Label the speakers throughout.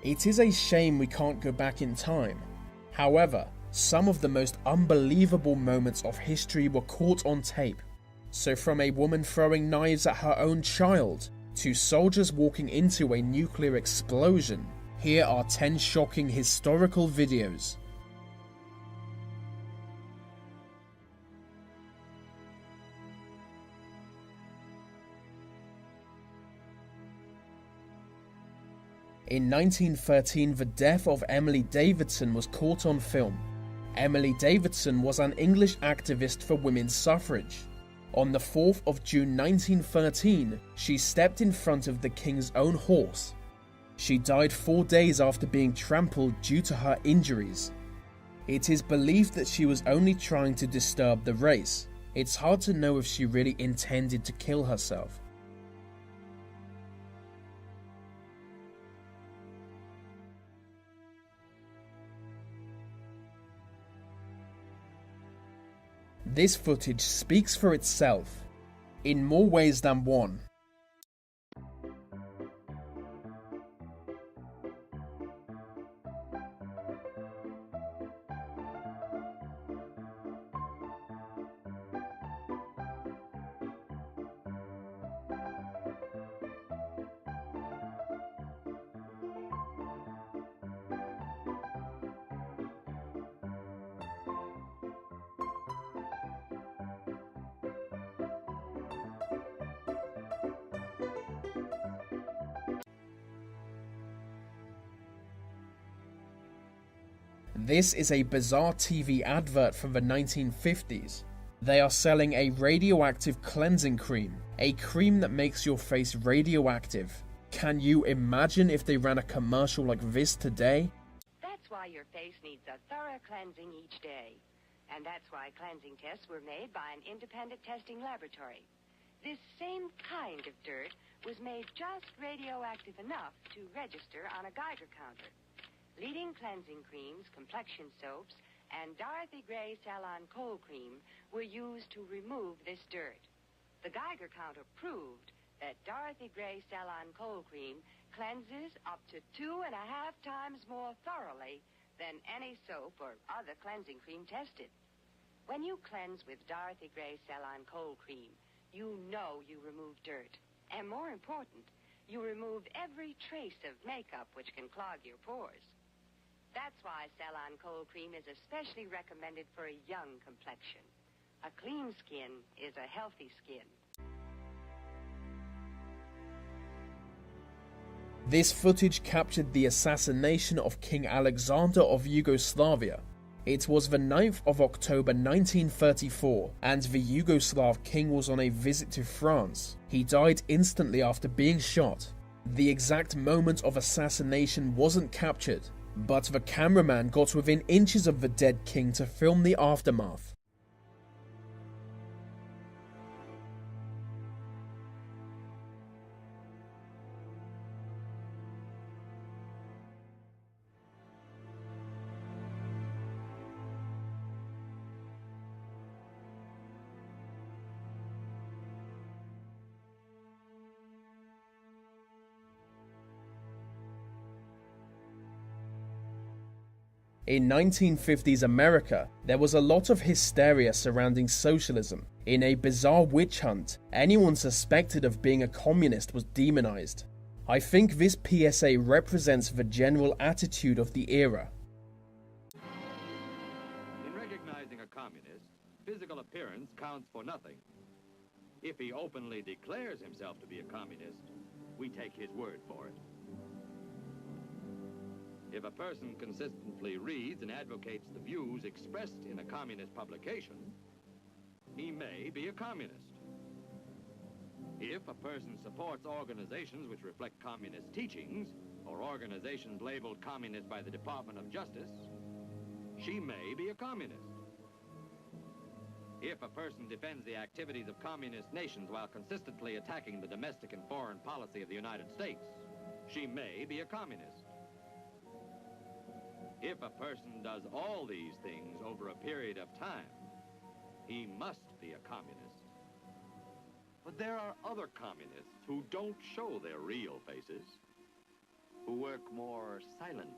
Speaker 1: It is a shame we can't go back in time. However, some of the most unbelievable moments of history were caught on tape. So from a woman throwing knives at her own child, to soldiers walking into a nuclear explosion, here are 10 shocking historical videos. In 1913, the death of Emily Davidson was caught on film. Emily Davidson was an English activist for women's suffrage. On the 4th of June 1913, she stepped in front of the king's own horse. She died 4 days after being trampled due to her injuries. It is believed that she was only trying to disturb the race. It's hard to know if she really intended to kill herself. This footage speaks for itself, in more ways than one. This is a bizarre TV advert from the 1950s. They are selling a radioactive cleansing cream, a cream that makes your face radioactive. Can you imagine if they ran a commercial like this today?
Speaker 2: That's why your face needs a thorough cleansing each day. And that's why cleansing tests were made by an independent testing laboratory. This same kind of dirt was made just radioactive enough to register on a Geiger counter. Leading cleansing creams, complexion soaps, and Dorothy Gray Salon Cold Cream were used to remove this dirt. The Geiger counter proved that Dorothy Gray Salon Cold Cream cleanses up to 2.5 times more thoroughly than any soap or other cleansing cream tested. When you cleanse with Dorothy Gray Salon Cold Cream, you know you remove dirt. And more important, you removed every trace of makeup which can clog your pores. That's why Salon Cold Cream is especially recommended for a young complexion. A clean skin is a healthy skin.
Speaker 1: This footage captured the assassination of King Alexander of Yugoslavia. It was the 9th of October 1934, and the Yugoslav king was on a visit to France. He died instantly after being shot. The exact moment of assassination wasn't captured, but the cameraman got within inches of the dead king to film the aftermath. In 1950s America, there was a lot of hysteria surrounding socialism. In a bizarre witch hunt, anyone suspected of being a communist was demonized. I think this PSA represents the general attitude of the era.
Speaker 3: In recognizing a communist, physical appearance counts for nothing. If he openly declares himself to be a communist, we take his word for it. If a person consistently reads and advocates the views expressed in a communist publication, he may be a communist. If a person supports organizations which reflect communist teachings, or organizations labeled communist by the Department of Justice, she may be a communist. If a person defends the activities of communist nations while consistently attacking the domestic and foreign policy of the United States, she may be a communist. If a person does all these things over a period of time, he must be a communist. But there are other communists who don't show their real faces. who work more silently.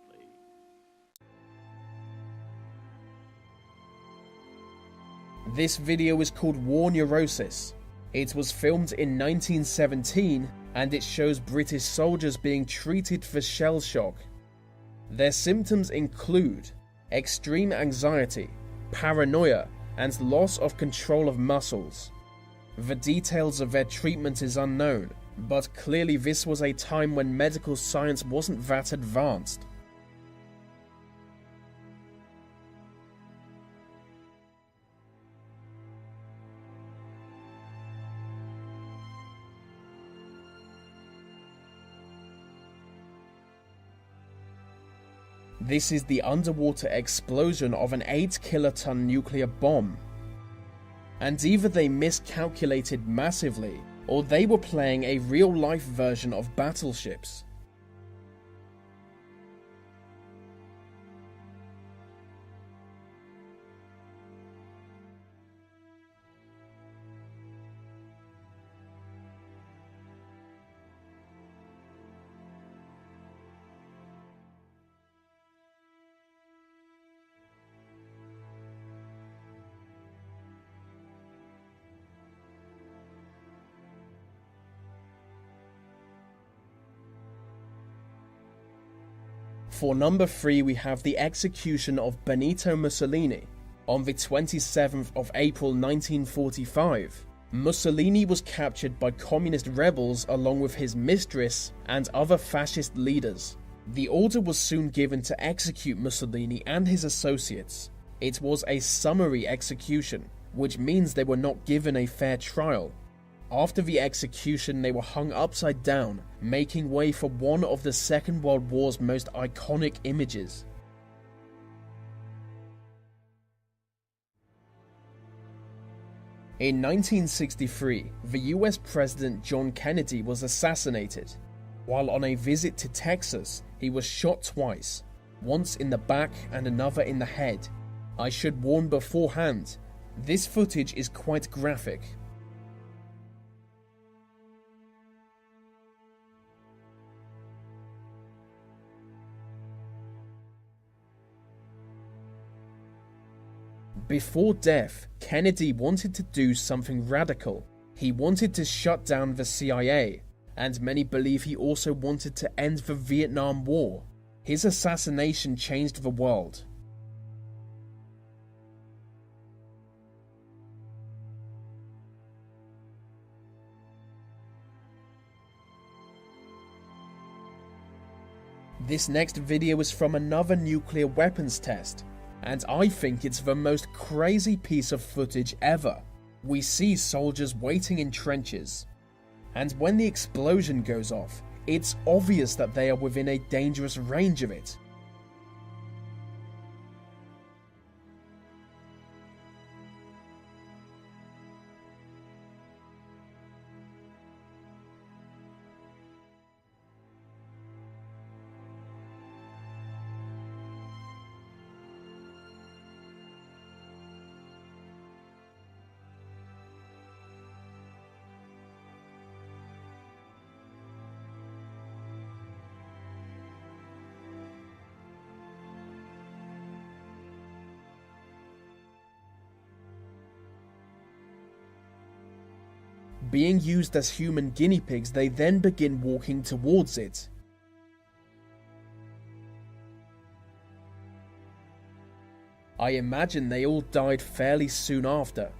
Speaker 1: This video is called War Neurosis. It was filmed in 1917 and it shows British soldiers being treated for shell shock. Their symptoms include extreme anxiety, paranoia, and loss of control of muscles. The details of their treatment is unknown, but clearly this was a time when medical science wasn't that advanced. This is the underwater explosion of an 8-kiloton nuclear bomb. And either they miscalculated massively, or they were playing a real-life version of battleships. For number 3 we have the execution of Benito Mussolini. On the 27th of April 1945, Mussolini was captured by communist rebels along with his mistress and other fascist leaders. The order was soon given to execute Mussolini and his associates. It was a summary execution, which means they were not given a fair trial. After the execution, they were hung upside down, making way for one of the Second World War's most iconic images. In 1963, the US President John Kennedy was assassinated. While on a visit to Texas, he was shot twice, once in the back and another in the head. I should warn beforehand, this footage is quite graphic. Before death, Kennedy wanted to do something radical. He wanted to shut down the CIA, and many believe he also wanted to end the Vietnam War. His assassination changed the world. This next video is from another nuclear weapons test, and I think it's the most crazy piece of footage ever. We see soldiers waiting in trenches, and when the explosion goes off, it's obvious that they are within a dangerous range of it. Being used as human guinea pigs, they then begin walking towards it. I imagine they all died fairly soon after.